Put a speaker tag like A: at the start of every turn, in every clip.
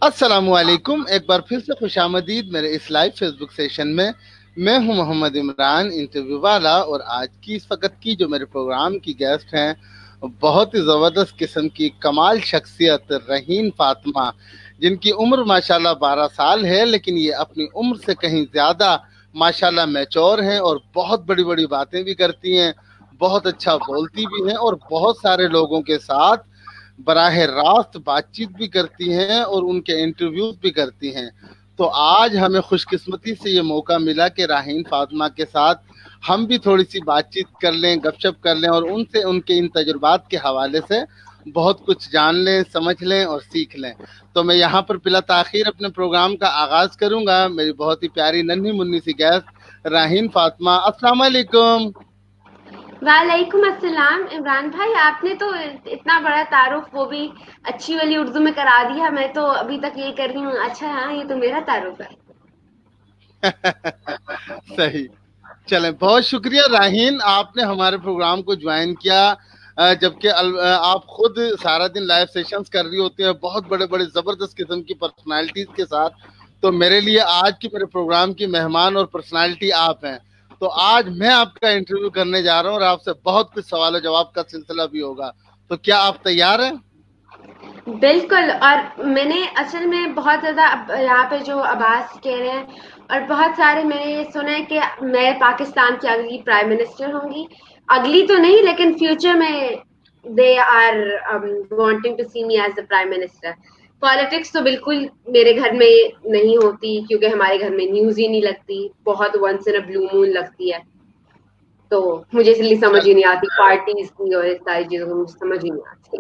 A: अस्सलामुअलैकुम। एक बार फिर से खुशामदीद मेरे इस लाइव फेसबुक सेशन में। मैं हूं मोहम्मद इमरान, इंटरव्यू वाला। और आज की इस वक्त की जो मेरे प्रोग्राम की गेस्ट हैं, बहुत ही ज़बरदस्त किस्म की कमाल शख्सियत रहीन फातिमा, जिनकी उम्र माशाल्लाह 12 साल है, लेकिन ये अपनी उम्र से कहीं ज़्यादा माशाल्लाह मैच्योर हैं और बहुत बड़ी बड़ी बातें भी करती हैं, बहुत अच्छा बोलती भी हैं और बहुत सारे लोगों के साथ बराह रास्त बातचीत भी करती हैं और उनके इंटरव्यूज भी करती हैं। तो आज हमें खुशकिस्मती से ये मौका मिला कि राहीन फातिमा के साथ हम भी थोड़ी सी बातचीत कर लें, गपशप कर लें और उनसे उनके इन तजुर्बात के हवाले से बहुत कुछ जान लें, समझ लें और सीख लें। तो मैं यहाँ पर बिला ताखीर अपने प्रोग्राम का आगाज करूंगा। मेरी बहुत ही प्यारी नन्ही मुन्नी सी गेस्ट राहीन फातिमा, अस्सलाम वालेकुम।
B: वालेकुम अस्सलाम। इमरान भाई, आपने तो इतना बड़ा तारुफ वो भी अच्छी वाली उर्दू में करा दिया। मैं तो अभी तक यही कर रही हूँ। अच्छा, हाँ, ये तो मेरा तारुफ है।
A: सही। चलें, बहुत शुक्रिया राहीन, आपने हमारे प्रोग्राम को ज्वाइन किया, जबकि आप खुद सारा दिन लाइव सेशंस कर रही होती हैं बहुत बड़े बड़े जबरदस्त किस्म की पर्सनालिटीज के साथ। तो मेरे लिए आज की मेरे प्रोग्राम की मेहमान और पर्सनालिटी आप हैं। तो आज मैं आपका इंटरव्यू करने जा रहा हूँ और आपसे बहुत कुछ सवाल जवाब का सिलसिला भी होगा। तो क्या आप तैयार हैं?
B: बिल्कुल। और मैंने असल में बहुत ज्यादा यहाँ पे जो अब्बास कह रहे हैं, और बहुत सारे मैंने ये सुना है कि मैं पाकिस्तान की अगली प्राइम मिनिस्टर होंगी। अगली तो नहीं, लेकिन फ्यूचर में they are wanting to see me as the prime minister. Politics तो बिल्कुल मेरे घर में नहीं होती, क्योंकि हमारे घर में न्यूज ही नहीं लगती, बहुत once in a blue moon लगती है। तो मुझे इसलिए समझ ही नहीं आती पार्टीज की, और इस सारी चीजों को मुझे समझ ही नहीं आती।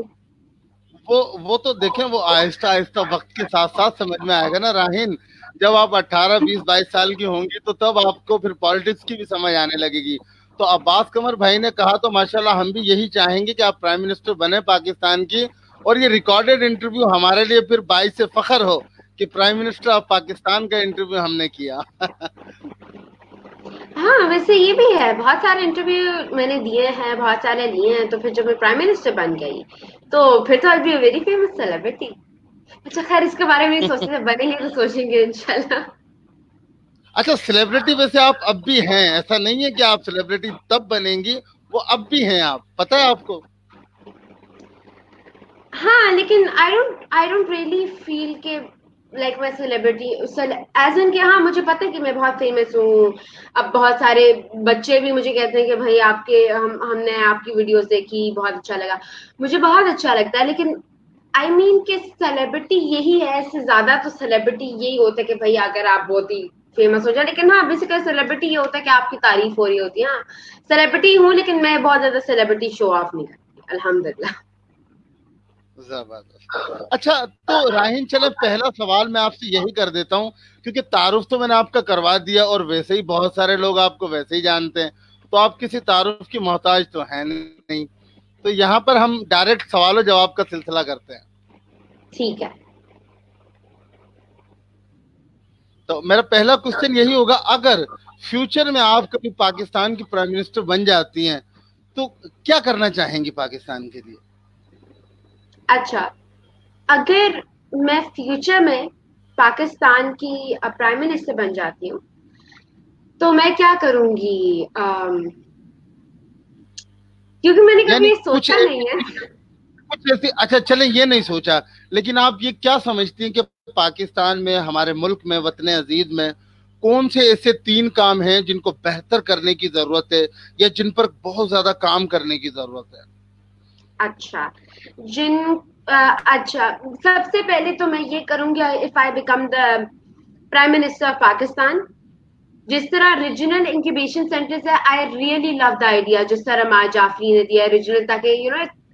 A: वो तो देखें, वो आहिस्ता आहिस्ता वक्त के साथ साथ समझ में आएगा ना राहीन। जब आप 18, 20, 22 साल की होंगी तो तब आपको फिर पॉलिटिक्स की भी समझ आने लगेगी। तो अब्बास कमर भाई ने कहा तो माशाल्लाह हम भी यही चाहेंगे कि आप प्राइम मिनिस्टर बने पाकिस्तान की। और ये रिकॉर्डेड इंटरव्यू हमारे लिए फिर बाइस से फख्र हो कि प्राइम मिनिस्टर ऑफ पाकिस्तान का इंटरव्यू हमने किया।
B: हाँ, वैसे ये भी है, बहुत सारे इंटरव्यू मैंने दिए हैं, बहुत सारे लिए हैं। तो फिर जब मैं प्राइम मिनिस्टर बन गई, तो फिर तो आई बी वेरी फेमस सेलिब्रिटी। अच्छा, खैर, इसके बारे में नहीं सोचते, जब बनेंगे तो सोचेंगे इंशाल्लाह।
A: अच्छा, सेलिब्रिटी वैसे आप अब भी हैं, ऐसा नहीं है कि आप सेलिब्रिटी तब बनेंगी, वो अब भी हैं आप, पता है आपको?
B: हाँ, लेकिन आई डोंट रियली फील के लाइक मैं सेलिब्रिटी एज इन के। हाँ, मुझे पता है कि मैं बहुत फेमस हूँ। अब बहुत सारे बच्चे भी मुझे कहते हैं कि भाई आपके हमने आपकी वीडियोस देखी, बहुत अच्छा लगा। मुझे बहुत अच्छा लगता है, लेकिन आई मीन कि सेलिब्रिटी यही है, इससे ज्यादा तो सेलिब्रिटी यही होता है कि भाई अगर आप बहुत ही फेमस हो जाए। लेकिन हाँ, बेसिकली सेलिब्रिटी ये होता है कि आपकी तारीफ हो रही होती है। हाँ, सेलिब्रिटी हूँ, लेकिन मैं बहुत ज्यादा सेलिब्रिटी शो ऑफ नहीं करती, अल्हम्दुलिल्लाह।
A: जबरदस्त। अच्छा, तो राहीन, चले पहला सवाल मैं आपसे यही कर देता हूँ, क्योंकि तारुफ तो मैंने आपका करवा दिया और वैसे ही बहुत सारे लोग आपको वैसे ही जानते हैं, तो आप किसी तारुफ की मोहताज तो है नहीं। तो यहाँ पर हम डायरेक्ट सवाल जवाब का सिलसिला करते हैं।
B: ठीक है।
A: तो मेरा पहला क्वेश्चन यही होगा, अगर फ्यूचर में आप कभी पाकिस्तान की प्राइम मिनिस्टर बन जाती हैं तो क्या करना चाहेंगी पाकिस्तान के लिए?
B: अच्छा, अगर मैं फ्यूचर में पाकिस्तान की प्राइम मिनिस्टर बन जाती हूँ, तो मैं क्या करूंगी? क्योंकि मैंने कभी
A: यानी
B: ये
A: कुछ
B: सोचा नहीं है।
A: कुछ ऐसी, अच्छा चले ये नहीं सोचा, लेकिन आप ये क्या समझती हैं कि पाकिस्तान में, हमारे मुल्क में, वतन अजीज में कौन से ऐसे 3 काम हैं जिनको बेहतर करने की जरूरत है या जिन पर बहुत ज्यादा काम करने की जरूरत है?
B: अच्छा, जिन अच्छा, सबसे पहले तो मैं ये करूंगी, if I become the prime minister of Pakistan, जिस तरह रीजनल इंक्यूबेशन सेंटर्स है, I really love the idea जिस तरह मार जाफरी ने दिया है रीजनल, ताकि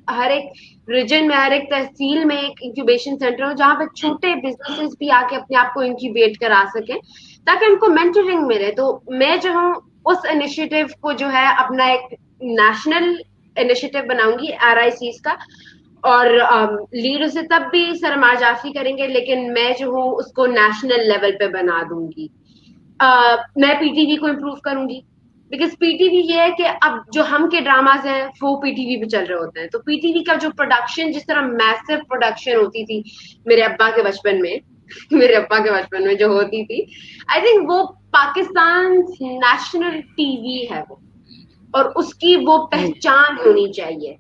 B: हर एक रीजन में, हर एक तहसील में एक इंक्यूबेशन सेंटर हो, जहां पे छोटे बिजनेसेस भी आके अपने आप को इंक्यूबेट करा सके, ताकि उनको मेंटरिंग मिले। तो मैं जो हूँ, उस इनिशिएटिव को जो है अपना एक नेशनल इनिशिएटिव बनाऊंगी, RICs का। और लीड उसे तब भी सरमार जाफरी करेंगे, लेकिन मैं जो हूँ उसको नेशनल लेवल पे बना दूंगी। मैं PTV को इम्प्रूव करूंगी, बिकॉज PTV ये है कि अब जो हम के ड्रामाज हैं वो PTV पे चल रहे होते हैं। तो PTV का जो प्रोडक्शन, जिस तरह मैसिव प्रोडक्शन होती थी मेरे अब्बा के बचपन में, मेरे अप्पा के बचपन में जो होती थी, आई थिंक वो पाकिस्तान नेशनल टीवी है वो, और उसकी वो पहचान होनी चाहिए।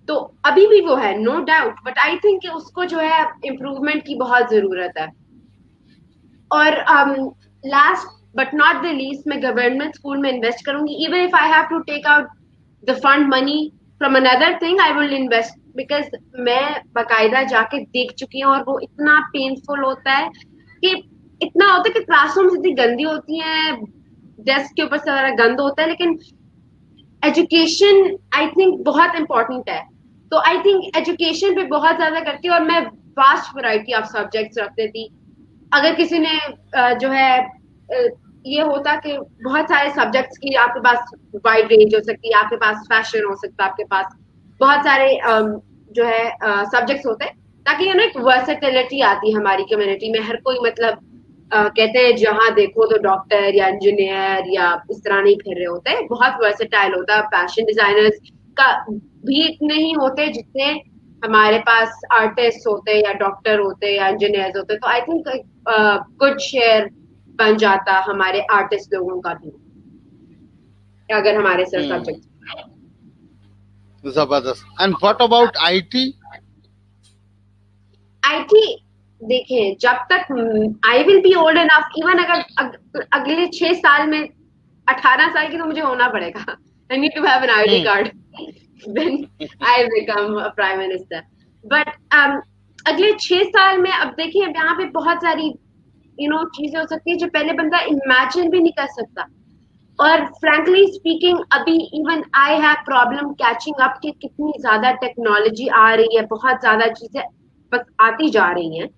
B: तो अभी भी वो है, no doubt, but I think उसको जो है इम्प्रूवमेंट की बहुत जरूरत है। और last but not the least, मैं गवर्नमेंट स्कूल में इन्वेस्ट करूंगी, even if I have to take out the fund money from another thing, I will invest, because मैं बकायदा जाके देख चुकी हूँ, और वो इतना पेनफुल होता है कि इतना होता है कि क्लासरूम इतनी गंदी होती है, डेस्क के ऊपर सारा गंद होता है, लेकिन एजुकेशन आई थिंक बहुत इंपॉर्टेंट है। तो आई थिंक एजुकेशन पे बहुत ज्यादा करती हूँ, और मैं वास्ट वैरायटी ऑफ सब्जेक्ट्स रख देती। अगर किसी ने जो है ये होता कि बहुत सारे सब्जेक्ट्स की आपके पास वाइड रेंज हो सकती है, आपके पास फैशन हो सकता है, आपके पास बहुत सारे जो है सब्जेक्ट्स होते हैं, ताकि यू नो एक वर्सेटिलिटी आती है हमारी कम्युनिटी में। हर कोई मतलब कहते हैं जहां देखो तो डॉक्टर या इंजीनियर या इस तरह नहीं फिर रहे होते, बहुत वर्सेटाइल होता है। फैशन डिजाइनर्स का भी इतने ही होते जितने हमारे पास आर्टिस्ट होते या डॉक्टर होते या इंजीनियर्स होते। तो आई थिंक गुड शेयर बन जाता हमारे आर्टिस्ट लोगों का भी, अगर हमारे सर सब्जेक्ट।
A: जबरदस्त। And what about IT?
B: IT देखें, जब तक I will be old enough, even अगर अगले 6 साल में 18 साल की, तो मुझे होना पड़ेगा, I need to have an ID card when I become a prime minister. But अगले 6 साल में अब देखिए यहाँ पे बहुत सारी चीजें हो सकती है जो पहले बंदा इमेजिन भी नहीं कर सकता। और फ्रैंकली स्पीकिंग अभी even I have problem catching up कि कितनी ज्यादा टेक्नोलॉजी आ रही है, बहुत ज्यादा चीजें बस आती जा रही हैं।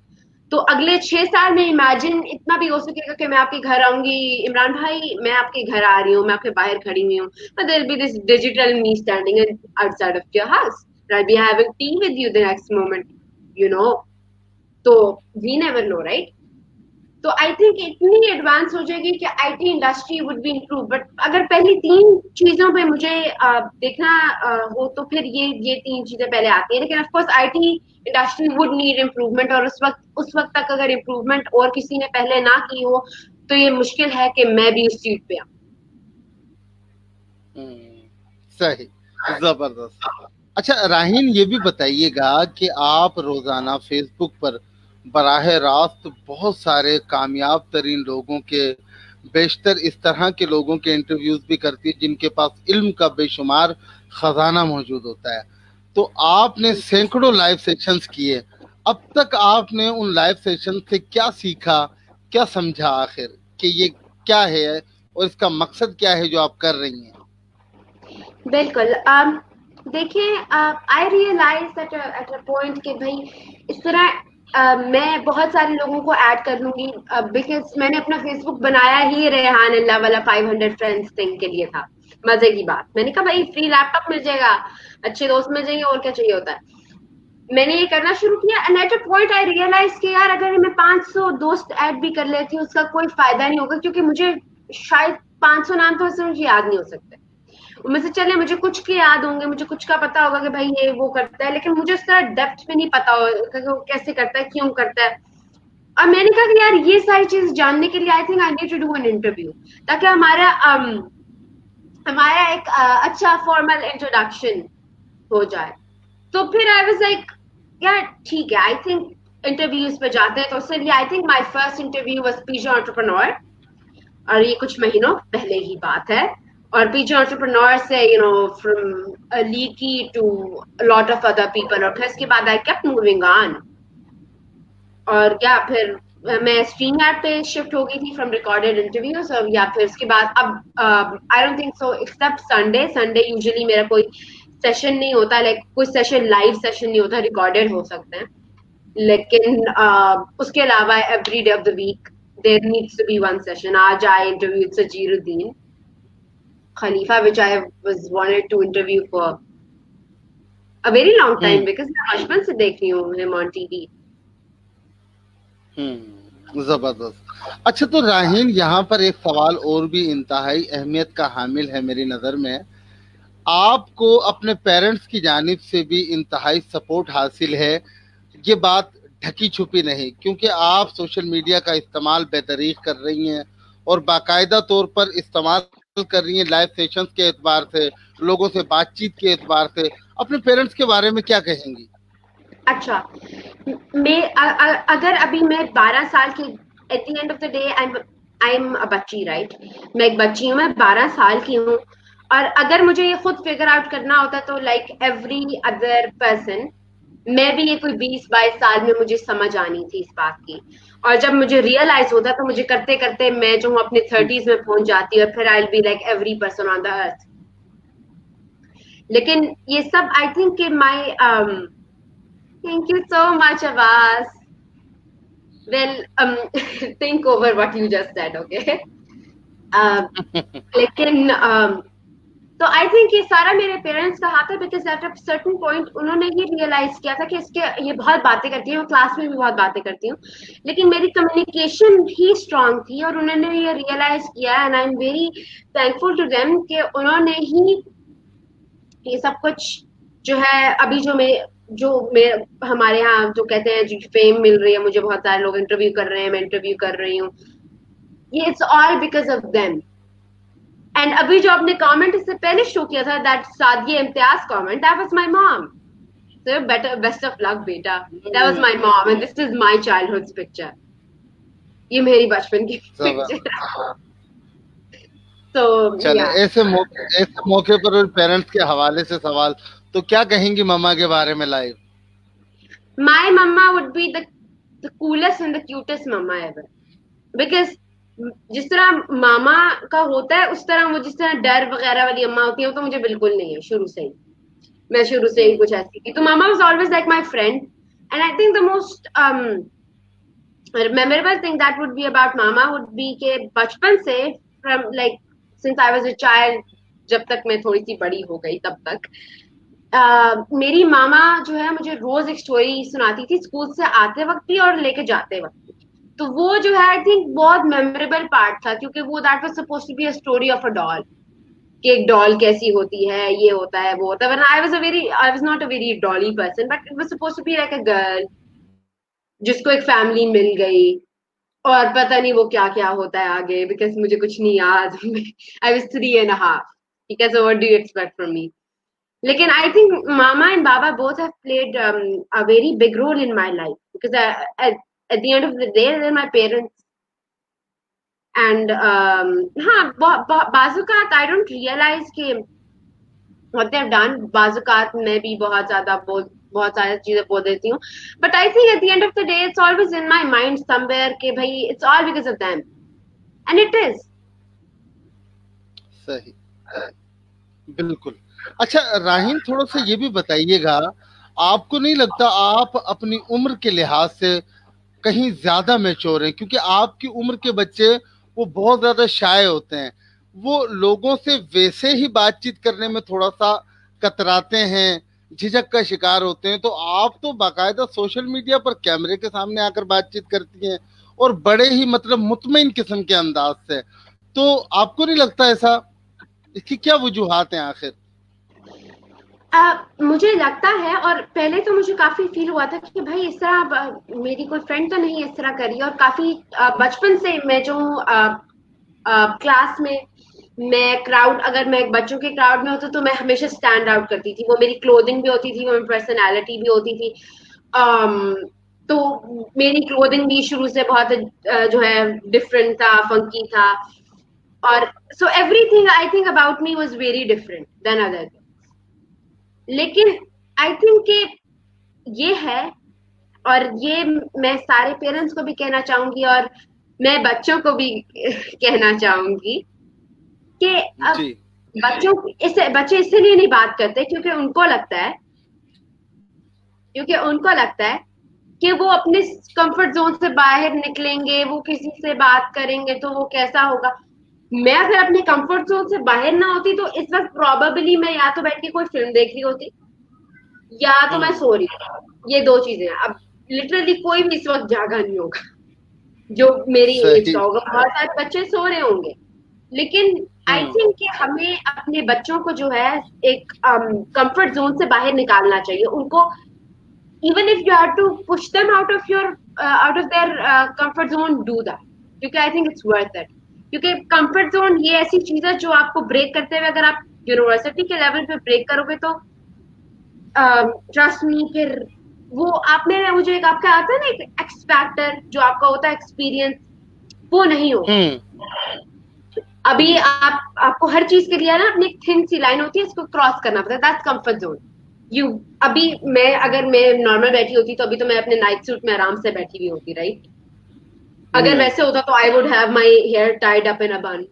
B: तो अगले 6 साल में इमेजिन इतना भी हो सकेगा कि मैं आपके घर आऊंगी, इमरान भाई मैं आपके घर आ रही हूँ, मैं आपके बाहर खड़ी हुई हूँ, but there'll be this digital me standing outside of your house, I'll be having tea with you the next moment, तो we never know, right? तो आई थिंक इतनी एडवांस हो जाएगी कि IT industry would be improve. But अगर पहली 3 चीजों पे मुझे देखना हो तो फिर ये 3 चीजें पहले आती है। लेकिन of course IT industry would need improvement, और उस वक्त तक अगर इम्प्रूवमेंट और किसी ने पहले ना की हो तो ये मुश्किल है कि मैं भी उस सीट पे आऊं।
A: सही, जबरदस्त। अच्छा राहीन, ये भी बताइएगा कि आप रोजाना फेसबुक पर बराह रास्त बहुत सारे कामयाब तरीन लोगों के, बेशतर इस तरह के लोगों के इंटरव्यूज भी करती है जिनके पास इल्म का बेशुमार खजाना मौजूद होता है। तो आपने सैकड़ों लाइव सेशंस किए, अब तक आपने उन लाइव सेशन से क्या सीखा, क्या समझा आखिर कि ये क्या है और इसका मकसद क्या है जो आप कर रही हैं?
B: बिल्कुल, देखिए आई रियलाइज एट अ पॉइंट कि भाई इस तरह मैं बहुत सारे लोगों को ऐड कर लूंगी, बिकॉज मैंने अपना फेसबुक बनाया ही रेहान अल्लाह वाला 500 फ्रेंड्स थिंग के लिए था। मजे की बात, मैंने कहा भाई फ्री लैपटॉप मिल जाएगा, अच्छे दोस्त मिल जाएंगे, और क्या चाहिए होता है। मैंने ये करना शुरू किया, and at a point I realise कि यार अगर मैं 500 दोस्त ऐड भी कर लेती हूँ उसका कोई फायदा नहीं होगा, क्योंकि मुझे शायद 500 नाम तो उससे मुझे याद नहीं हो सकते। उनमें से चले मुझे कुछ के याद होंगे, मुझे कुछ का पता होगा कि भाई ये वो करता है, लेकिन मुझे उस तरह डेप्थ में नहीं पता होगा कि वो कैसे करता है, क्यों करता है। और मैंने कहा कि यार ये सारी चीज जानने के लिए I think I need to do an interview, ताकि हमारा एक अच्छा फॉर्मल इंट्रोडक्शन हो जाए। तो फिर आई वाज लाइक यार ठीक है, आई थिंक इंटरव्यूज पे जाते हैं। तो इसलिए I think my first interview was PG entrepreneur, और ये कुछ महीनों पहले ही बात है। और पीजी एंटरप्रेन्योर से from leaky to lot of other people, और फिर इसके बाद आई केप्ट मूविंग ऑन। और क्या फिर मैं स्ट्रीम ऐप पे शिफ्ट हो गई थी फ्रॉम रिकॉर्डेड इंटरव्यूज, और या फिर उसके बाद अब I don't think so except Sunday usually मेरा कोई सेशन नहीं होता, लाइक कोई सेशन लाइव सेशन नहीं होता, रिकॉर्डेड हो सकते हैं। लेकिन उसके अलावा every day of the week there needs to be one session. आज I interviewed Sajiruddin Khalifa, which I was wanted to interview for a very long time because मैं बचपन से देख रही हूँ him on TV.
A: जबरदस्त। अच्छा तो राहीन, यहाँ पर एक सवाल और भी इंतहाई अहमियत का हामिल है मेरी नजर में। आपको अपने पेरेंट्स की जानिब से भी इंतहाई सपोर्ट हासिल है, ये बात ढकी छुपी नहीं, क्योंकि आप सोशल मीडिया का इस्तेमाल बेतरीक कर रही हैं और बाकायदा तौर पर इस्तेमाल कर रही हैं लाइव सेशंस के एतबार से, लोगों से बातचीत के एतबार से। अपने पेरेंट्स के बारे में क्या कहेंगी?
B: अच्छा, अगर अभी मैं 12 साल की, at the end of the day I am a बच्ची, राइट? मैं एक बच्ची हूँ, मैं 12 साल की हूँ, और अगर मुझे ये खुद फिगर आउट करना होता तो लाइक एवरी अदर पर्सन, मैं भी ये कोई 20-22 साल में मुझे समझ आनी थी इस बात की, और जब मुझे रियलाइज होता तो मुझे करते करते मैं जो हूँ अपने 30s में पहुंच जाती और फिर I will be like every person on the earth. लेकिन ये सब आई थिंक कि my thank you so much Abbas. Well, think over what you just said, okay? लेकिन तो आई थिंक ये सारा मेरे पेरेंट्स का हाथ है, because at a certain point उन्होंने ये रियलाइज किया था कि इसके ये बहुत बातें करती है, क्लास में भी बहुत बातें करती हूँ, लेकिन मेरी कम्युनिकेशन ही स्ट्रांग थी, और उन्होंने ये रियलाइज किया, and I am very thankful to them कि उन्होंने ही ये सब कुछ जो है अभी जो मैं हमारे यहाँ जो कहते हैं जो फेम मिल रही है, मुझे बहुत सारे लोग इंटरव्यू कर रहे हैं, मैं इंटरव्यू कर रही हूँ, ये it's all because of them. And अभी जो आपने कमेंट इससे पहले शो किया था, that Sadia Imtiaz comment, that was my mom. So best of luck बेटा, that was my mom and this is my childhood picture. ये मेरी बचपन की पिक्चर। तो
A: चले, ऐसे मौके पर पेरेंट्स के हवाले से सवाल, तो क्या कहेंगी मम्मा के बारे में live?
B: My mama would be the coolest and the cutest mama ever, because जिस तरह मामा का होता है उस तरह वो जिस तरह डर वगैरह वाली अम्मा होती है वो तो मुझे बिल्कुल नहीं है। शुरू से ही मैं शुरू से ही कुछ ऐसी थी, तो मामा was always like my friend, and I think the most memorable thing that would be about मामा वुड बी के बचपन से, from like since I was a child, जब तक मैं थोड़ी सी बड़ी हो गई तब तक मेरी मामा जो है मुझे रोज एक स्टोरी सुनाती थी, स्कूल से आते वक्त भी और लेके जाते वक्त भी। तो वो जो है आई थिंक बहुत मेमोरेबल पार्ट था, क्योंकि वो that was supposed to be a story of a doll, कि एक डॉल कैसी होती है, ये होता है वो होता है, वरना I was not a very dolly person, but it was supposed to be like a girl जिसको एक फैमिली मिल गई, और पता नहीं वो क्या क्या होता है आगे, बिकॉज मुझे कुछ नहीं याद। आई वाज 3.5, ठीक है, so what do you expect from me? Lekin I think Mama and Baba both have played a very big role in my life, because at the end of the day, they're my parents. And bazukat I don't realize कि what they've done. बाजुकात मैं भी बहुत सारी चीजें बोल देती हूँ, but I think at the end of the day, it's always in my mind somewhere कि भाई it's all because of them, and it is.
A: सही, बिल्कुल। अच्छा राहीन, थोड़ा सा ये भी बताइएगा, आपको नहीं लगता आप अपनी उम्र के लिहाज से कहीं ज्यादा मैच्योर हैं? क्योंकि आपकी उम्र के बच्चे वो बहुत ज्यादा शाय होते हैं, वो लोगों से वैसे ही बातचीत करने में थोड़ा सा कतराते हैं, झिझक का शिकार होते हैं। तो आप तो बाकायदा सोशल मीडिया पर कैमरे के सामने आकर बातचीत करती हैं, और बड़े ही मतलब मुतमईन किस्म के अंदाज से। तो आपको नहीं लगता ऐसा? इसकी क्या वजूहात हैं आखिर?
B: मुझे लगता है, और पहले तो मुझे काफी फील हुआ था कि भाई इस तरह मेरी कोई फ्रेंड तो नहीं इस तरह करी, और काफी बचपन से मैं जो क्लास में मैं अगर मैं बच्चों के क्राउड में होती तो मैं हमेशा स्टैंड आउट करती थी। वो मेरी क्लोथिंग भी होती थी, वो मेरी पर्सनैलिटी भी होती थी। तो मेरी क्लोथिंग भी शुरू से बहुत जो है डिफरेंट था, फंकी था, और so everything I think about me was very different than other. लेकिन आई थिंक कि ये है, और ये मैं सारे पेरेंट्स को भी कहना चाहूंगी, और मैं बच्चों को भी कहना चाहूंगी कि अब बच्चे इसलिए नहीं बात करते क्योंकि उनको लगता है कि वो अपने कंफर्ट जोन से बाहर निकलेंगे, वो किसी से बात करेंगे तो वो कैसा होगा। मैं अगर अपने कंफर्ट जोन से बाहर ना होती तो इस वक्त प्रोबेबली मैं या तो बैठ के कोई फिल्म देख रही होती, या तो मैं सो रही हूँ। ये दो चीजें हैं। अब लिटरली कोई भी इस वक्त जागा नहीं होगा जो मेरी एज का होगा, बहुत सारे बच्चे सो रहे होंगे। लेकिन आई थिंक कि हमें अपने बच्चों को जो है एक कंफर्ट जोन से बाहर निकालना चाहिए, उनको even if you have to push them out of their comfort zone, do that, क्योंकि I think it's worth it. क्योंकि comfort zone ये ऐसी चीज है जो आपको ब्रेक करते हुए, अगर आप यूनिवर्सिटी के लेवल पे ब्रेक करोगे तो ट्रस्ट मी, फिर वो आप में मुझे एक आपका आता है ना एक एक्स फैक्टर जो आपका होता है एक्सपीरियंस, वो नहीं हो। अभी आपको हर चीज के लिए ना अपनी एक थिन सी लाइन होती है, इसको क्रॉस करना पड़ता है, दैट्स कंफर्ट जोन। अभी अगर मैं नॉर्मल बैठी होती तो अभी तो मैं अपने नाइट सूट में आराम से बैठी हुई होती, राइट? अगर वैसे होता तो I would have my hair tied up in a bun,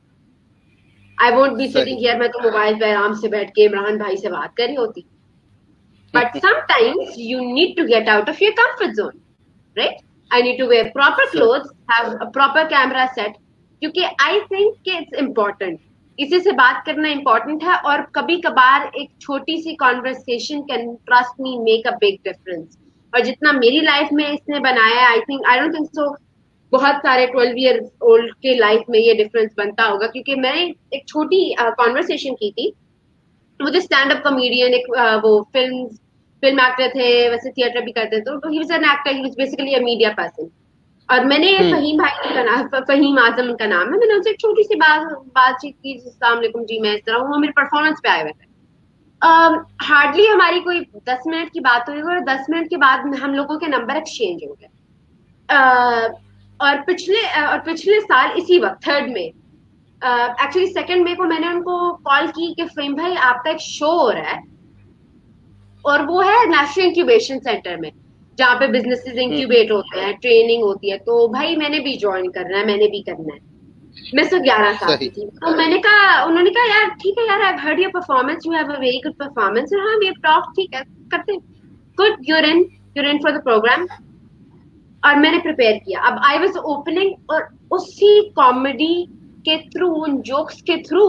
B: I won't be sitting here, मैं तो मोबाइल पे आराम से बैठ के इमरान भाई से बात कर रही होती। But sometimes you need to get out of your comfort zone, right? I need to wear proper clothes, have a proper camera set, क्योंकि आई थिंक कि इट्स इम्पोर्टेंट, किसी से बात करना इम्पोर्टेंट है, और कभी कभार एक छोटी सी conversation can, trust me, make a big difference. और जितना मेरी लाइफ में इसने बनाया, आई डोंट थिंक सो बहुत सारे 12 ईयर ओल्ड के लाइफ में ये डिफरेंस बनता होगा। क्योंकि मैंने एक छोटी कॉन्वर्सेशन की थी, मुझे स्टैंड अप कॉमेडियन, एक वो फिल्म एक्टर थे, वैसे थिएटर भी करते थे, तो he was an actor, he was basically a media person. और मैंने फहीम भाई का नाम, फहीम आजम का नाम है, मैंने उनसे एक छोटी सी बातचीत की, अस्सलाम वालेकुम जी, मैं इस तरह हूँ, मेरे परफॉर्मेंस पे आए हुए थे। हार्डली हमारी कोई 10 मिनट की बात हुई, और 10 मिनट के बाद हम लोगों के नंबर एक्सचेंज हो गए। और पिछले साल इसी वक्त 3rd में, एक्चुअली 2nd मई को मैंने उनको कॉल की कि फहीम भाई आपका एक शो हो रहा है, और वो है नेशनल इंक्यूबेशन सेंटर में, जहाँ पे बिजनेसेस इंक्यूबेट होते हैं, ट्रेनिंग होती है, तो भाई मैंने भी ज्वाइन करना है, मैंने भी करना है। मैं सिर्फ 11 साल की थी, तो उन्होंने कहा यार ठीक है यार, I heard your performance, you have a very good performance, हाँ वी हैव टॉक्ड, ठीक है करते हैं, good, you're in for the program। और मैंने प्रिपेयर किया। अब आई वाज ओपनिंग, और उसी कॉमेडी के थ्रू, उन जोक्स के through,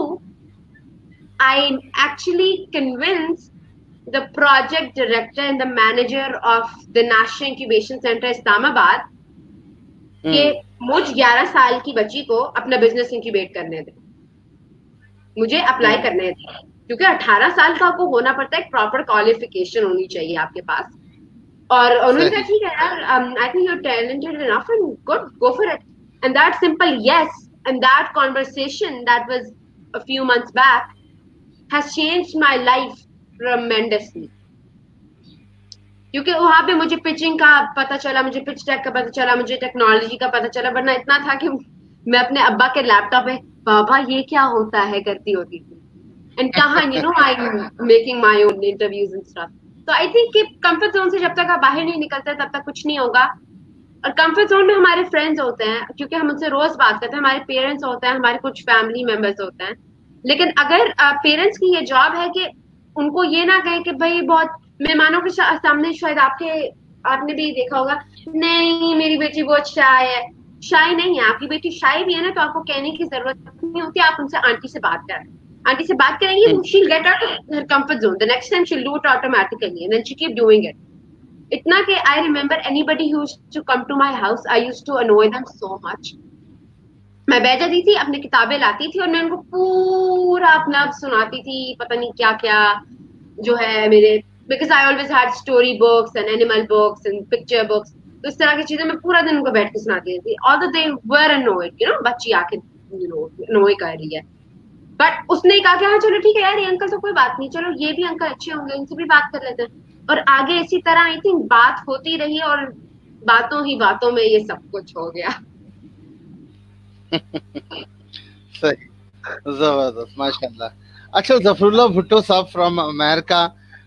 B: I actually convince the project director and the manager of the national incubation centre Islamabad कि मुझ 11 साल की बच्ची को अपना बिजनेस इंक्यूबेट करने दे, मुझे अप्लाई करने दे, क्योंकि 18 साल का आपको होना पड़ता है, एक प्रॉपर क्वालिफिकेशन होनी चाहिए आपके पास। और उन्होंने कहा ठीक है यार, I think you are talented enough and good, go for it. And that simple yes and that conversation that was a few months back has changed my life tremendously. क्योंकि वहां पे मुझे पिचिंग का पता चला, मुझे पिच टेक का पता चला, मुझे टेक्नोलॉजी का पता चला, वरना इतना था कि मैं अपने अब्बा के लैपटॉप पे बाबा ये क्या होता है करती होती थी, एंड कहाँ I am making my own interviews and stuff. तो आई थिंक कि कंफर्ट जोन से जब तक आप बाहर नहीं निकलते तब तक कुछ नहीं होगा। और कंफर्ट जोन में हमारे फ्रेंड्स होते हैं, क्योंकि हम उनसे रोज बात करते हैं, हमारे पेरेंट्स होते हैं, हमारे कुछ फैमिली मेंबर्स होते हैं। लेकिन अगर पेरेंट्स की ये जॉब है कि उनको ये ना कहे कि भाई, बहुत मेहमानों के सामने शायद आपने भी देखा होगा, नहीं मेरी बेटी बहुत शाय है, शाय नहीं है, आपकी बेटी शाय भी है ना, तो आपको कहने की जरूरत नहीं होती, आप उनसे आंटी से बात करें, आंटी से बात करेंगी, she'll get out of her comfort zone, the next time she'll do it automatically and then she keep doing it। इतना कि I remember anybody who used to come to my house, I used to annoy them so much। मैं बैठ जाती थी, अपनी किताबें लाती थी, और मैं उनको पूरा अपना सुनाती थी, पता नहीं क्या क्या जो है मेरे, because I always had story books and animal books and picture books, तो इस तरह की चीजें मैं पूरा दिन उनको बैठ के सुनाती थी, although they were annoyed, बच्ची आके annoy कर रही है। बट उसने कहा कि हाँ चलो ठीक है यार, ये अंकल तो कोई बात नहीं, चलो ये भी अंकल अच्छे होंगे, इनसे भी बात कर लेते हैं। और आगे इसी तरह आई थिंक बात होती रही, और बातों ही बातों में ये सब कुछ हो गया।
A: सही, जबरदस्त, माशाल्लाह। अच्छा, जफरुल्लाह भुट्टो साहब फ्रॉम अमेरिका,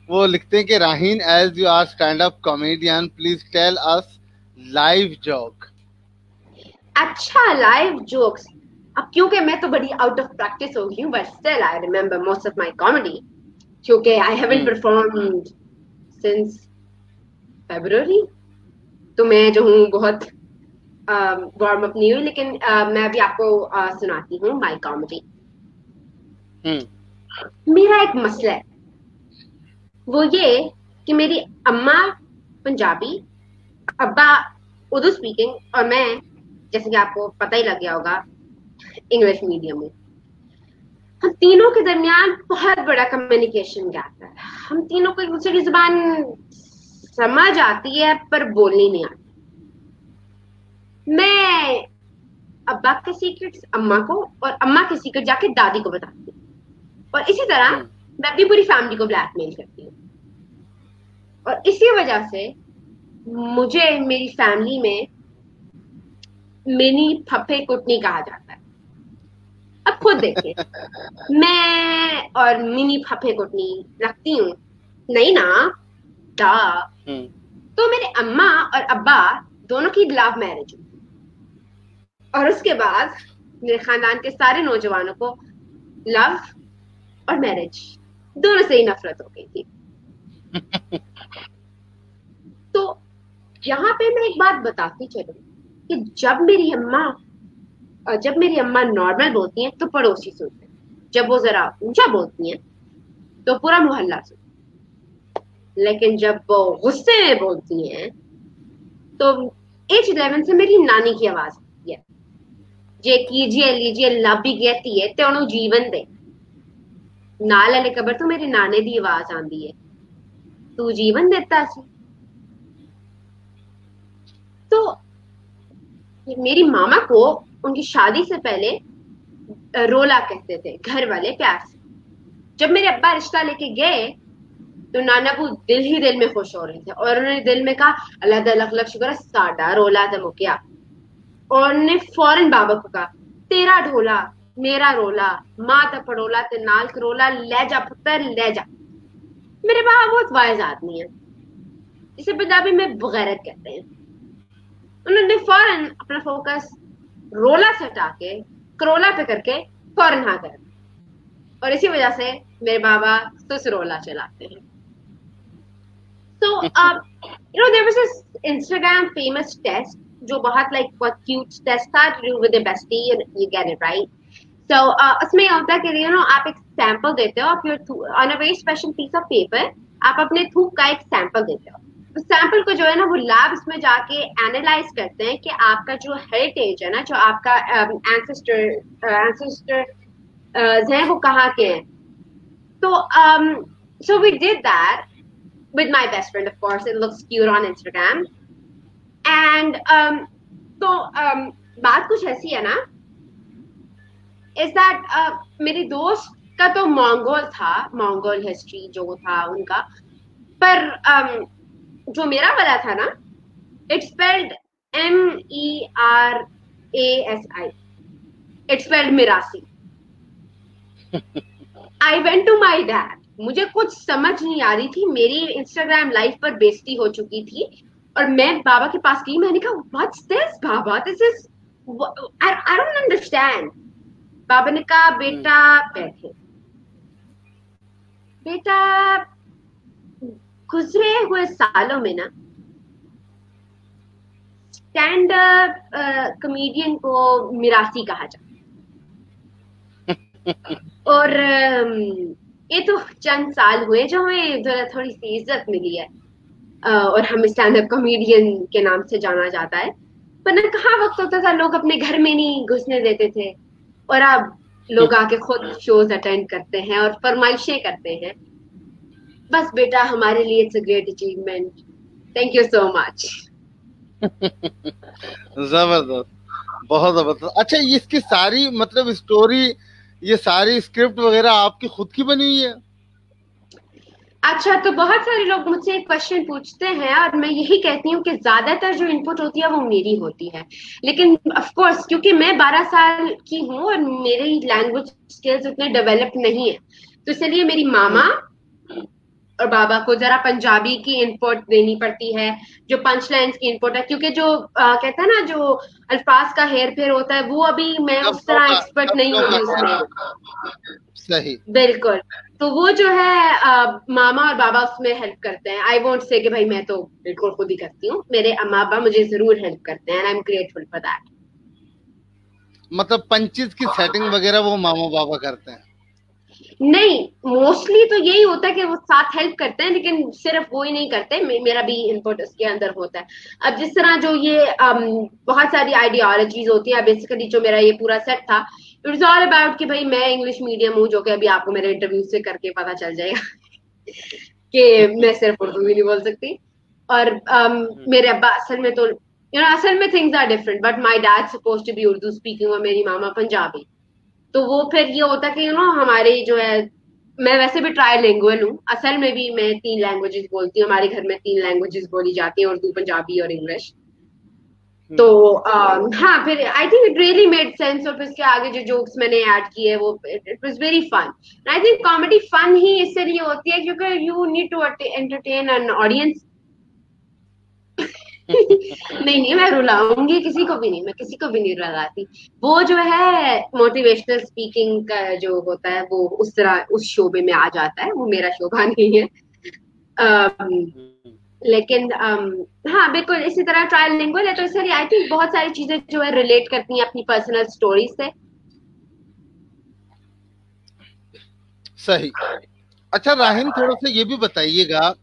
A: वो लिखते हैं कि Raheen, as you are stand up comedian, please tell us live joke.
B: अच्छा, लाइव जोक्स, अब क्योंकि मैं तो बड़ी आउट ऑफ प्रैक्टिस हो गई हूँ, but still I remember most of my comedy, क्योंकि आई हैवंट परफॉर्म्ड सिंस फरवरी, तो मैं जो हूँ बहुत वार्म अप नहीं हुई, लेकिन मैं अभी आपको सुनाती हूँ माय कॉमेडी। मेरा एक मसला है, वो ये कि मेरी अम्मा पंजाबी, अब्बा उर्दू स्पीकिंग, और मैं, जैसे कि आपको पता ही लग गया होगा, इंग्लिश मीडियम में। हम तीनों के दरमियान बहुत बड़ा कम्युनिकेशन गैप है, हम तीनों को एक दूसरे की जुबान समझ आती है पर बोलनी नहीं आती। मैं अब्बा के सीक्रेट्स अम्मा को और अम्मा के सीक्रेट जाके दादी को बताती हूँ, और इसी तरह मैं अपनी पूरी फैमिली को ब्लैकमेल करती हूँ। और इसी वजह से मुझे मेरी फैमिली में मिनी फफे कुटनी कहा जाता है। अब खुद देखिए, मैं और मिनी फफे कुटनी रखती हूँ नहीं ना, दा। तो मेरे अम्मा और अब्बा दोनों की लव मैरिज हुई, और उसके बाद मेरे खानदान के सारे नौजवानों को लव और मैरिज दोनों से ही नफरत हो गई थी। तो यहाँ पे मैं एक बात बताती चलूं कि जब मेरी अम्मा नॉर्मल बोलती हैं तो पड़ोसी सुनते हैं, जब वो जरा ऊंचा बोलती हैं तो पूरा मोहल्ला सुनता है, लेकिन जब वो गुस्से में बोलती हैं तो एज 11 से मेरी नानी की आवाज आती है, जे कीजिए लीजिए लव भी कहती है ते जीवन दे नाल वाले कबर तो मेरे नाने दी आवाज आंदी है, तू जीवन देता सी। तो मेरी मामा को उनकी शादी से पहले रोला कहते थे घर वाले प्यार से। जब मेरे अब्बा रिश्ता लेके गए तो नाना वो दिल ही दिल में खुश हो रहे थे, और उन्होंने दिल में कहा अल्लाह दा लख लख शुक्र है साडा रोला ते मुकिया। और उन्होंने फौरन बाबा को कहा तेरा ढोला मेरा रोला, माँ दा पड़ोला ते नाल करोला, ले जा पुत्र ले जा। मेरे बाबा बहुत वाइज आदमी है, इसे पंजाबी में बगैरत कहते हैं। उन्होंने फौरन अपना फोकस रोला से हटा के करोला पे करके फौरन हाँ कर, और इसी वजह से मेरे बाबा सुसरोला चलाते हैं। So, there was this Instagram famous test जो बहुत बहुत cute test था to do with your bestie, you get it right. So, उसमें यह होता है कि आप एक सैंपल देते हो, आप on a very special piece of paper आप अपने थूक का एक सैंपल देते हो। उस सैंपल को जो है ना वो लैब्स में जाके एनालाइज करते हैं कि आपका जो हेरिटेज है ना, जो आपका एंसेस्टर है वो कहाँ के हैं। तो so we did that with my best friend, of course. It looks cute on Instagram. And बात कुछ ऐसी है ना, is that मेरी दोस्त का तो मंगोल हिस्ट्री जो था उनका, पर जो मेरा वाला था ना, it spelled MERASI. It spelled Mirasi. I went to my dad. मुझे कुछ समझ नहीं आ रही थी, मेरी इंस्टाग्राम लाइव पर बेइज्जती हो चुकी थी, और मैं बाबा के पास गई। मैंने कहा व्हाट्स दिस बाबा, this is I don't understand. बाबा ने कहा बेटा बैठे, बेटा गुजरे हुए सालों में ना स्टैंड अप कॉमेडियन को मिरासी कहा जाता और ये तो चंद साल हुए जो हमें थोड़ी सी इज्जत मिली है, और हमें स्टैंड अप कॉमेडियन के नाम से जाना जाता है। पर ना कहाँ वक्त होता था, लोग अपने घर में नहीं घुसने देते थे, और अब लोग आके खुद शोज अटेंड करते हैं और फरमाइशें करते हैं। बस बेटा हमारे लिए it's a great achievement, thank you so much.
A: जबरदस्त, बहुत जबरदस्त। अच्छा, इसकी सारी मतलब स्टोरी, ये सारी स्क्रिप्ट वगैरह आपकी खुद की बनी हुई है?
B: अच्छा, तो बहुत सारे लोग मुझसे एक क्वेश्चन पूछते हैं, और मैं यही कहती हूँ कि ज्यादातर जो इनपुट होती है वो मेरी होती है, लेकिन ऑफ कोर्स क्योंकि मैं 12 साल की हूँ और मेरी लैंग्वेज स्किल्स उतने डेवलप नहीं है, तो इसलिए मेरी मामा और बाबा को जरा पंजाबी की इनपुट देनी पड़ती है, जो पंच लाइन्स की इनपुट है, क्योंकि जो कहते हैं ना जो अल्फाज का हेर फेर होता है वो अभी मैं उस तरह एक्सपर्ट नहीं हूँ उसमें।
A: सही,
B: बिल्कुल। तो वो जो है मामा और बाबा उसमें हेल्प करते हैं। आई वोंट से कि भाई मैं तो बिल्कुल खुद ही करती हूँ, मेरे अम्मा अब्बा मुझे जरूर हेल्प करते हैं, I am grateful for that.
A: मतलब पंचेस की सेटिंग वगैरह वो मामा बाबा करते हैं?
B: नहीं, मोस्टली तो यही होता है कि वो साथ हेल्प करते हैं, लेकिन सिर्फ वो ही नहीं करते, मेरा भी इनपुट उसके अंदर होता है। अब जिस तरह जो ये बहुत सारी आइडियोलॉजीज होती है, बेसिकली जो मेरा ये पूरा सेट था, इट्स ऑल अबाउट कि भाई मैं इंग्लिश मीडियम हूँ, जो कि अभी आपको मेरे इंटरव्यू से करके पता चल जाएगा कि मैं सिर्फ उर्दू भी नहीं बोल सकती। और मेरे अब्बा असल में तो असल में things are different, but my dad suppose to be Urdu speaking और मेरी मामा पंजाबी। तो वो फिर ये होता कि हमारे जो है, मैं वैसे भी ट्राई लैंग्वेज हूँ, असल में भी मैं 3 लैंग्वेजेस बोलती हूँ, हमारे घर में 3 लैंग्वेजेस बोली जाती हैं, उर्दू, पंजाबी और इंग्लिश। तो हाँ, फिर I think it really made sense, और फिर इसके आगे जो जोक्स मैंने ऐड किए वो it was very fun. I think comedy fun ही इसलिए होती है क्योंकि you need to entertain an audience. नहीं नहीं, मैं रुलाऊंगी किसी को भी नहीं, मैं किसी को भी नहीं रुलाती। वो जो है मोटिवेशनल स्पीकिंग का जो होता है वो उस तरह उस शोबे में आ जाता है, वो मेरा शोभा नहीं है। लेकिन हाँ बिल्कुल इसी तरह ट्राइलिंगुअल है, तो इसलिए आई थिंक बहुत सारी चीजें जो है रिलेट करती हैं अपनी पर्सनल स्टोरी से।
A: सही। अच्छा राहिन, थोड़ा सा ये भी बताइएगा,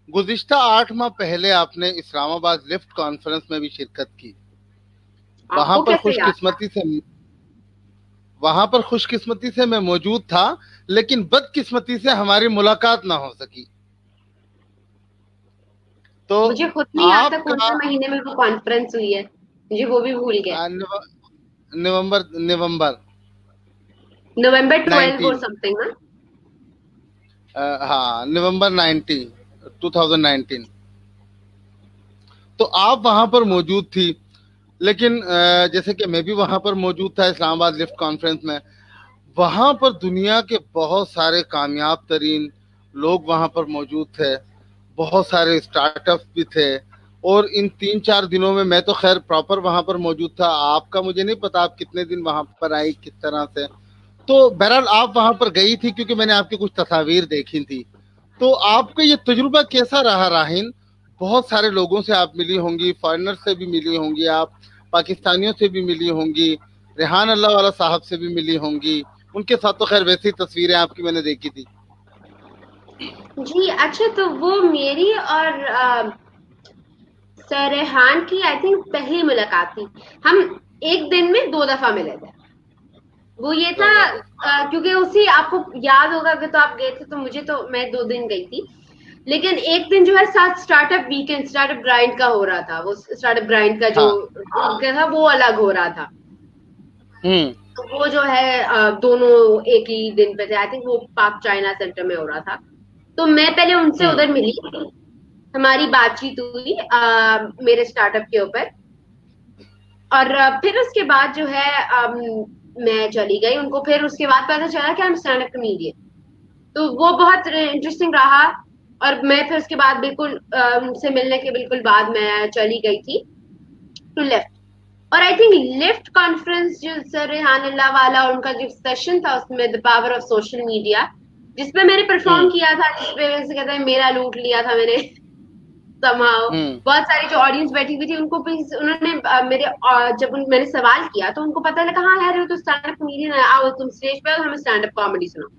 A: गुज़िश्ता 8 माह पहले आपने इस्लामाबाद लिफ्ट कॉन्फ्रेंस में भी शिरकत की। वहां पर खुशकिस्मती से मैं मौजूद था, लेकिन बदकिस्मती से हमारी मुलाकात ना हो सकी। तो
B: मुझे खुद नहीं आता कौन से महीने में वो कॉन्फ्रेंस हुई है, मुझे वो भी भूल गया।
A: नवंबर
B: नवंबर 12 और समथिंग ना।
A: हाँ, नवंबर 2019। तो आप वहां पर मौजूद थी, लेकिन जैसे कि मैं भी वहां पर मौजूद था इस्लामाबाद लिफ्ट कॉन्फ्रेंस में। वहां पर दुनिया के बहुत सारे कामयाब तरीन लोग वहां पर मौजूद थे, बहुत सारे स्टार्टअप्स भी थे, और इन 3-4 दिनों में मैं तो खैर प्रॉपर वहां पर मौजूद था। आपका मुझे नहीं पता आप कितने दिन वहां पर आई, किस तरह से। तो बहरहाल आप वहां पर गई थी क्योंकि मैंने आपकी कुछ तस्वीर देखी थी। तो आपका ये तजुर्बा कैसा रहा राहिन? बहुत सारे लोगों से आप मिली होंगी, फॉरेनर से भी मिली होंगी, आप पाकिस्तानियों से भी मिली होंगी, रेहान अल्लाह वाला साहब से भी मिली होंगी। उनके साथ तो खैर वैसी तस्वीरें आपकी मैंने देखी थी।
B: जी अच्छा, तो वो मेरी और सर रेहान की आई थिंक पहली मुलाकात थी। हम एक दिन में 2 दफा मिले थे। वो ये था क्योंकि उसी आपको याद होगा कि तो आप गए थे, तो मैं 2 दिन गई थी। लेकिन एक दिन जो है साथ स्टार्टअप वीकेंड, स्टार्टअप ग्राइंड का हो रहा था। वो स्टार्टअप ग्राइंड का जो था वो अलग हो रहा था। तो वो जो है दोनों एक ही दिन पे थे। आई थिंक वो पार्क चाइना सेंटर में हो रहा था। तो मैं पहले उनसे उधर मिली, हमारी बातचीत हुई मेरे स्टार्टअप के ऊपर, और फिर उसके बाद जो है मैं चली गई। उनको फिर उसके बाद पता चला कि हम स्टैंड अप कॉमेडियन, तो वो बहुत इंटरेस्टिंग रहा। और मैं फिर उसके बाद बिल्कुल उनसे मिलने के बिल्कुल बाद मैं चली गई थी टू लिफ्ट। और आई थिंक लिफ्ट कॉन्फ्रेंस जो सर रेहान अल्लाह वाला उनका जो सेशन था उसमें the power of social media, जिसपे मैंने परफॉर्म किया था, जिसपे वैसे कहते हैं मेरा लूट लिया था मैंने समाओ। बहुत सारी जो ऑडियंस बैठी हुई थी उनको भी उन्होंने जब मैंने सवाल किया तो उनको पता लगा, हाँ यार तो स्टैंड अप कॉमेडियन है, आओ तुम स्टेज पे और हमें स्टैंड अप कॉमेडी सुनाओ।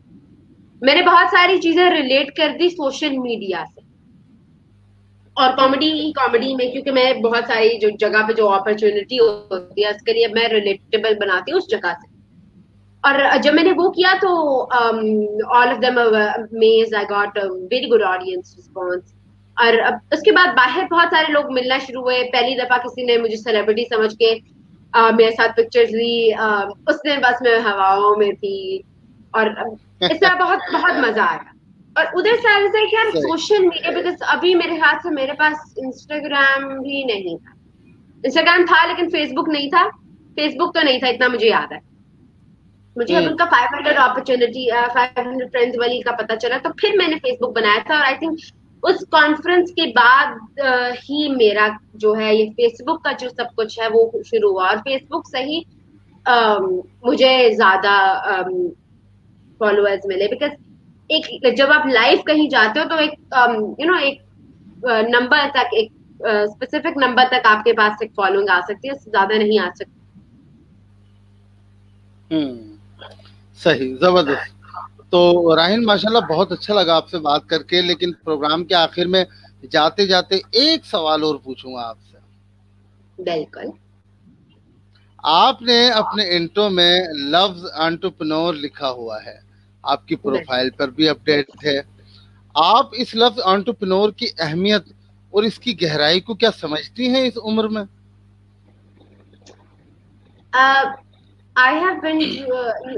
B: मैंने बहुत सारी चीजें रिलेट कर दी सोशल मीडिया से और कॉमेडी में, क्योंकि मैं बहुत सारी जो जगह पे जो अपॉर्चुनिटी होती है उसके लिए मैं रिलेटेबल बनाती हूँ उस जगह से। और जब मैंने वो किया तो all of them amazed, I got very good audience response. और अब उसके बाद बाहर बहुत सारे लोग मिलना शुरू हुए। पहली दफा किसी ने मुझे सेलिब्रिटी समझ के मेरे साथ पिक्चर्स ली। उस दिन बस मैं हवाओं में थी, और इस तरह बहुत बहुत मजा आया। और उधर से ऐसा कि यार सोशल मीडिया, बिकॉज अभी मेरे हाथ से मेरे पास इंस्टाग्राम भी नहीं था। इंस्टाग्राम था लेकिन फेसबुक नहीं था। फेसबुक तो नहीं था, इतना मुझे याद है। मुझे अब उनका 500 अपॉर्चुनिटी 500 फ्रेंड्स वाली का पता चला, तो फिर मैंने फेसबुक बनाया था। और आई थिंक उस कॉन्फ्रेंस के बाद ही मेरा जो है ये फेसबुक का जो सब कुछ है वो शुरू हुआ। और फेसबुक से ही मुझे ज्यादा फॉलोअर्स मिले, बिकॉज एक जब आप लाइव कहीं जाते हो तो एक एक नंबर तक, एक स्पेसिफिक नंबर तक आपके पास एक फॉलोइंग आ सकती है, ज्यादा नहीं आ सकती।
A: सही, जबरदस्त। तो राहिन माशाल्लाह बहुत अच्छा लगा आपसे बात करके, लेकिन प्रोग्राम के आखिर में जाते जाते एक सवाल और पूछूंगा आपसे।
B: बिल्कुल।
A: आपने अपने इंट्रो में लव्स एंटरप्रेन्योर लिखा हुआ है, आपकी प्रोफाइल पर भी अपडेट है। आप इस लफ्ज एंटरप्रेन्योर की अहमियत और इसकी गहराई को क्या समझती हैं इस उम्र में?
B: I have been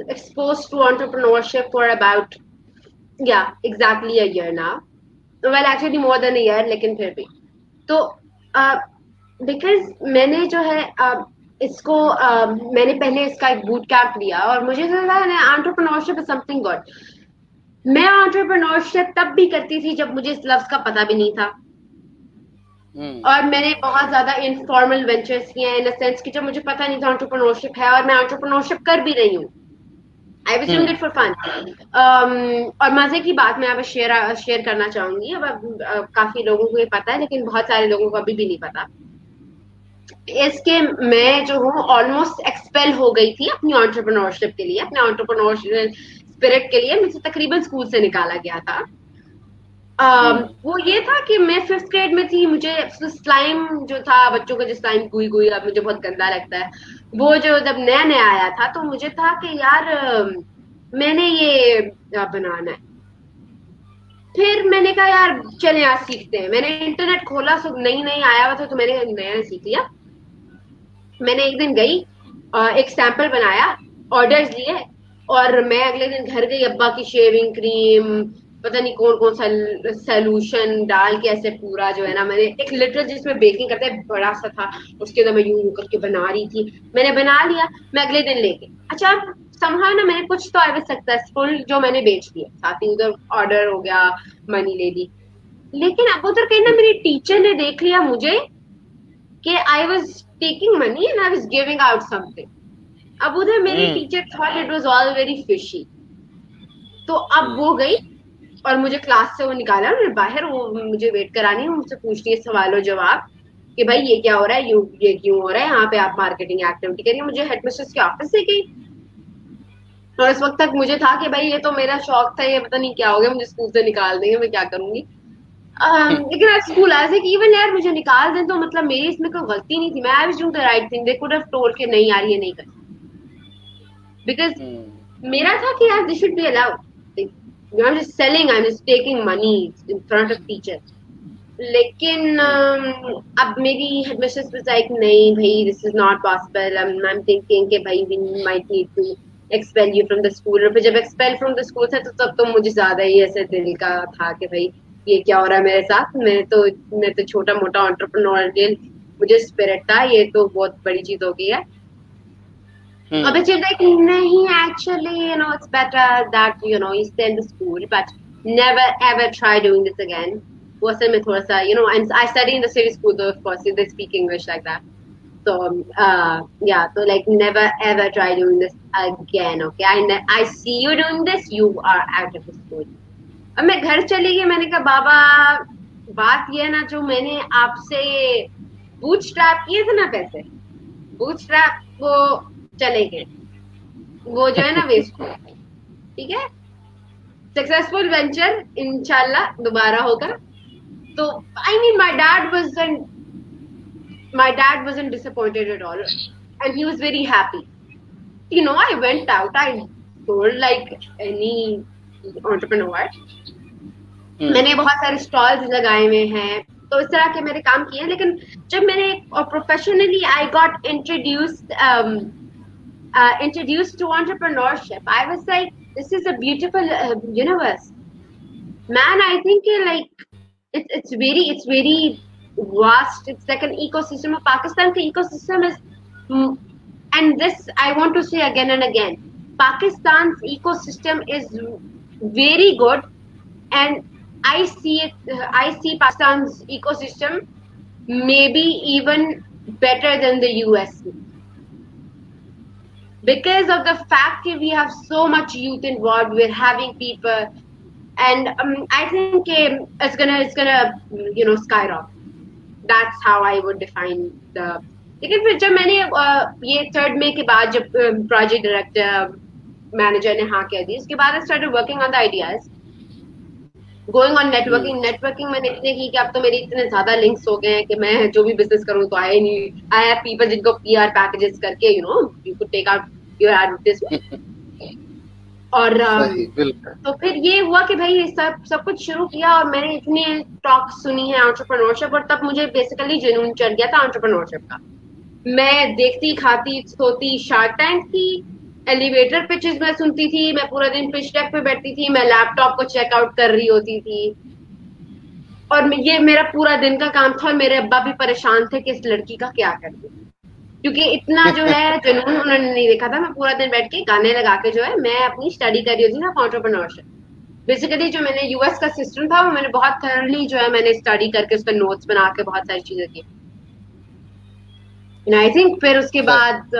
B: exposed to entrepreneurship for about exactly a year now. Well, actually more than a year, लेकिन फिर भी तो because मैंने जो है इसको मैंने पहले इसका एक बूट कैंप लिया और मुझे लगा एंटरप्रेन्योरशिप इज समथिंग गुड। मैं एंटरप्रेन्योरशिप तब भी करती थी जब मुझे इस लफ्ज का पता भी नहीं था। और मैंने बहुत ज्यादा इनफॉर्मल वेंचर्स किए हैं इन द सेंस कि जब मुझे पता नहीं था एंटरप्रेन्योरशिप है और मैं एंटरप्रेन्योरशिप कर भी रही हूँ। I was doing it for fun. और मजे की बात मैं अब शेयर करना चाहूंगी। अब काफी लोगों को ये पता है लेकिन बहुत सारे लोगों को अभी भी नहीं पता। इसके मैं जो हूँ ऑलमोस्ट एक्सपेल हो गई थी अपनी एंटरप्रेन्योरशिप के लिए, अपने एंटरप्रेन्योरशिप स्पिरिट के लिए। मुझे तकरीबन स्कूल से निकाला गया था। वो ये था कि मैं 5th ग्रेड में थी। मुझे स्लाइम जो था बच्चों का, जो स्लाइम गुई गुई अब मुझे बहुत गंदा लगता है, वो जो जब नया नया आया था तो मुझे था कि यार मैंने ये बनाना है। फिर मैंने कहा यार चले आज सीखते हैं। मैंने इंटरनेट खोला, सब नई नई आया हुआ था तो मैंने नया सीख लिया। मैंने एक दिन गई, एक सैंपल बनाया, ऑर्डर्स लिए और मैं अगले दिन घर गई। अब्बा की शेविंग क्रीम, पता नहीं कौन कौन सा सोल्यूशन डाल के ऐसे पूरा जो है ना, मैंने एक लिटर जिसमें बेकिंग करते हैं बड़ा सा था, उसके अंदर मैं यूं करके बना रही थी। मैंने बना लिया, मैं अगले दिन लेके अच्छा समझा ना, मैंने कुछ तो आई वाज सक्सेसफुल जो मैंने बेच दिया। साथ ही उधर ऑर्डर हो गया, मनी ले ली। लेकिन अब उधर कहीं ना मेरी टीचर ने देख लिया मुझे कि I was taking money and I was giving out something. अब उधर मेरी teacher thought it was all very fishy. तो अब वो गई और मुझे क्लास से वो निकाला और बाहर वो मुझे वेट करानी है, मुझसे पूछती है सवालों जवाब कि भाई ये क्या हो रहा है, ये क्यों हो रहा है, यहाँ पे आप मार्केटिंग एक्टिविटी करिए। मुझे हेडमिस्ट्रेस के ऑफिस से गई और इस वक्त तक मुझे था कि भाई ये तो मेरा शौक था, ये पता नहीं क्या हो गया, मुझे स्कूल से निकाल देंगे, मैं क्या करूंगी। लेकिन आज स्कूल आज इवन यार मुझे निकाल दें तो मतलब मेरी इसमें कोई गलती नहीं थी। मैं आई was doing the right thing. They could have told कि नहीं यार ये नहीं कर, बिकॉज मेरा था कि यार this should be allowed. I'm just selling, I'm just taking money in front of teachers. लेकिन अब मेरी हेडमिस्ट्रेस was like नहीं भाई this is not possible. I'm thinking कि भाई we might need to expel you from the school. और फिर जब expel from the school था तो तब तो मुझे ज्यादा ही ऐसे दिल का था कि भाई ये क्या हो रहा है मेरे साथ। मैं तो छोटा मोटा एंटरप्रेन्योरियल मुझे स्पिरिट था, ये तो बहुत बड़ी चीज हो गई है। But you're like, nahi, actually, it's better that, you stay in the school, but never ever try doing this again. Was mein thoda sa, and I study in the city school, though, of course, they speak English like that. So, so like, never ever try doing this again, okay? I see you doing this, you are out of the school. अब मैं घर चली गई, मैंने कहा बाबा बात ये ना, जो मैंने आपसे बूटस्ट्रैप किए थे ना पैसे, बूटस्ट्रैप वो चले गए, वो जो है ना वेस्ट। ठीक है, सक्सेसफुल वेंचर इंशाल्लाह दोबारा होगा। तो I mean my dad wasn't disappointed at all and he was very happy. I went out, I told like any entrepreneur, मैंने बहुत सारे स्टॉल्स लगाए हुए हैं, तो इस तरह के मेरे काम किए। लेकिन जब मैंने professionally I got introduced to entrepreneurship, I was like, this is a beautiful universe, man. I think like it's very vast. It's like an ecosystem. Pakistan ka ecosystem is, and this I want to say again and again, Pakistan's ecosystem is very good, and I see Pakistan's ecosystem maybe even better than the US. Because of the fact that we have so much youth involved, we're having people, and I think it's gonna skyrocket. That's how I would define the. लेकिन फिर जब मैंने ये 3rd May के बाद जब project director manager ने हाँ कह दी, उसके बाद I started working on the ideas, going on networking मैंने इतने की कि अब तो मेरे इतने ज्यादा लिंक्स हो गए हैं कि मैं जो भी बिजनेस करूँ तो आई हैव पीपल जिनको PR पैकेजेस करके you could take out your advertisement. और
A: सही, बिल्कुल।
B: तो फिर ये हुआ कि भाई सब कुछ शुरू किया और मैंने इतनी टॉक सुनी है एंटरप्रेन्योरशिप, और तब मुझे बेसिकली जुनून चढ़ गया था एंटरप्रेन्योरशिप का। मैं देखती खाती सोती शार्क टैंक की, एलिवेटर पिचेस मैं सुनती थी, मैं पूरा दिन पिच डेक पे बैठती थी, मैं लैपटॉप को चेकआउट कर रही होती थी, और ये मेरा पूरा दिन का काम था। और मेरे अब्बा भी परेशान थे कि इस लड़की का क्या कर दूं, क्योंकि इतना जो है जुनून उन्होंने नहीं देखा था। मैं पूरा दिन बैठ के गाने लगा के जो है मैं अपनी स्टडी कर रही होती थी एंटरप्रेन्योरशिप। बेसिकली जो मैंने यूएस का सिस्टम था वो मैंने बहुत थरली जो है मैंने स्टडी करके उसका नोट्स बना के बहुत सारी चीजें की। आई थिंक फिर उसके बाद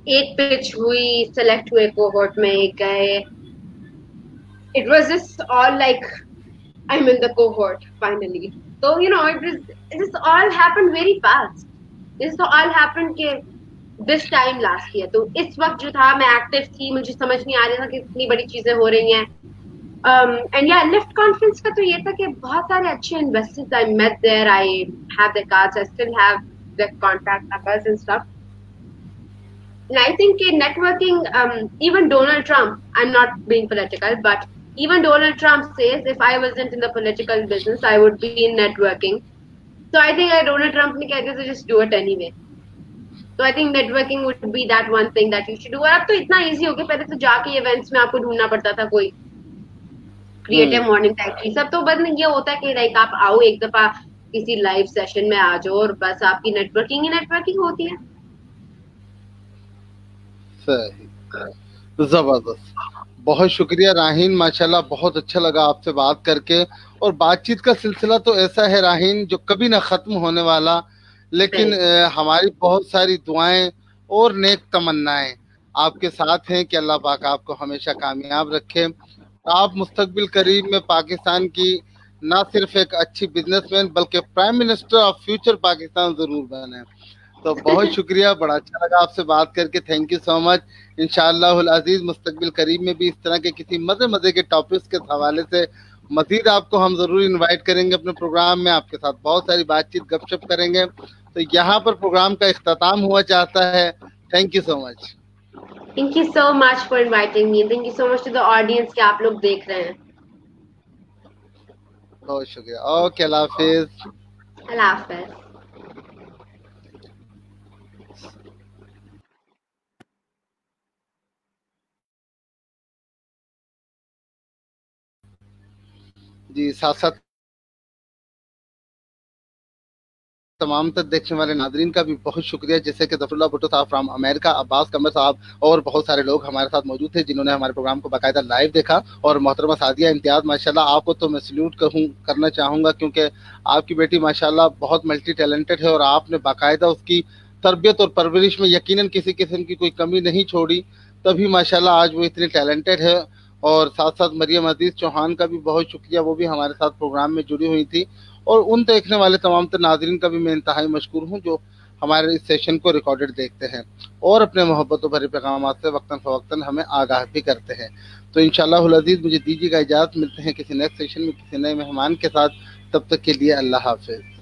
B: एक पिच हुई, सेलेक्ट हुए, कोहोर्ट में गए। It was just all like I am in the cohort finally. तो you know it is all happened very fast. This all happened के दिस टाइम लास्ट ईयर। तो इस वक्त जो था मैं एक्टिव थी, मुझे समझ नहीं आ रहा था कि इतनी बड़ी चीजें हो रही हैं। एंड या लिफ्ट कॉन्फ्रेंस का तो ये था कि बहुत सारे अच्छे investors I met there, I have the cards, I still have the contact numbers and stuff. And I think in networking, even Donald Trump, I'm not being political, but even Donald Trump says if I wasn't in the political business, I would be in networking. So I think Donald Trump ने कह दिया तो just do it anyway. So I think networking would be that one thing that you should do. और अब तो इतना easy हो गया, पहले तो जाके इवेंट्स में आपको ढूंढना पड़ता था कोई क्रिएटिव मॉर्निंग टाइप की। सब तो बस ये होता है कि लाइक आप आओ एक दफा किसी लाइव सेशन में आ जाओ और बस आपकी नेटवर्किंग ही नेटवर्किंग होती है।
A: सही, जबरदस्त। बहुत शुक्रिया राहीन, माशाल्लाह बहुत अच्छा लगा आपसे बात करके। और बातचीत का सिलसिला तो ऐसा है राहीन जो कभी ना खत्म होने वाला, लेकिन हमारी बहुत सारी दुआएं और नेक तमन्नाएं आपके साथ हैं कि अल्लाह पाक आपको हमेशा कामयाब रखे। आप मुस्तकबिल करीब में पाकिस्तान की ना सिर्फ एक अच्छी बिजनेसमैन बल्कि prime minister of future Pakistan जरूर बने। तो बहुत शुक्रिया, बड़ा अच्छा लगा आपसे बात करके। Thank you so much. इंशाअल्लाह अजीज मुस्तकबिल करीब में भी इस तरह के किसी मजे मजे के टॉपिक्स के हवाले से मजीद आपको हम जरूर इनवाइट करेंगे अपने प्रोग्राम में, आपके साथ बहुत सारी बातचीत गपशप करेंगे। तो यहाँ पर प्रोग्राम का इख्तिताम हुआ चाहता है। Thank you so much.
B: Thank you so much for inviting me. Thank you so much to the audience कि आप लोग देख रहे हैं।
A: बहुत शुक्रिया। ओके, अल्लाह हाफिज।
B: अल्लाह हाफिज।
A: जी, साथ साथ तमाम तक देखने वाले नादरीन का भी बहुत शुक्रिया, जैसे कि जफरुल्लाह भुट्टो साहब फ्राम अमेरिका, अब्बास कमर साहब और बहुत सारे लोग हमारे साथ मौजूद थे जिन्होंने हमारे प्रोग्राम को बाकायदा लाइव देखा। और मोहतरमा सादिया इम्तियाज, माशाल्लाह आपको तो मैं सल्यूट करना चाहूँगा, क्योंकि आपकी बेटी माशाल्लाह बहुत मल्टी टैलेंटेड है और आपने बाकायदा उसकी तरबियत और परवरिश में यकीनन किसी किस्म की कोई कमी नहीं छोड़ी, तभी माशाल्लाह आज वो इतनी टैलेंटेड है। और साथ साथ मरियम अजीज चौहान का भी बहुत शुक्रिया, वो भी हमारे साथ प्रोग्राम में जुड़ी हुई थी। और उन देखने वाले तमाम नाज़रीन का भी मैं इंतहाई मशकूर हूँ जो हमारे इस सेशन को रिकॉर्डेड देखते हैं और अपने मोहब्बत भरे पैगाम से वक्तन फ़वक्तन हमें आगाह भी करते हैं। तो इंशाअल्लाह अज़ीज़ मुझे दीजिएगा इजाज़त, मिलते हैं किसी नेक्स्ट सेशन में किसी नए मेहमान के साथ। तब तक के लिए अल्लाह हाफ़िज़।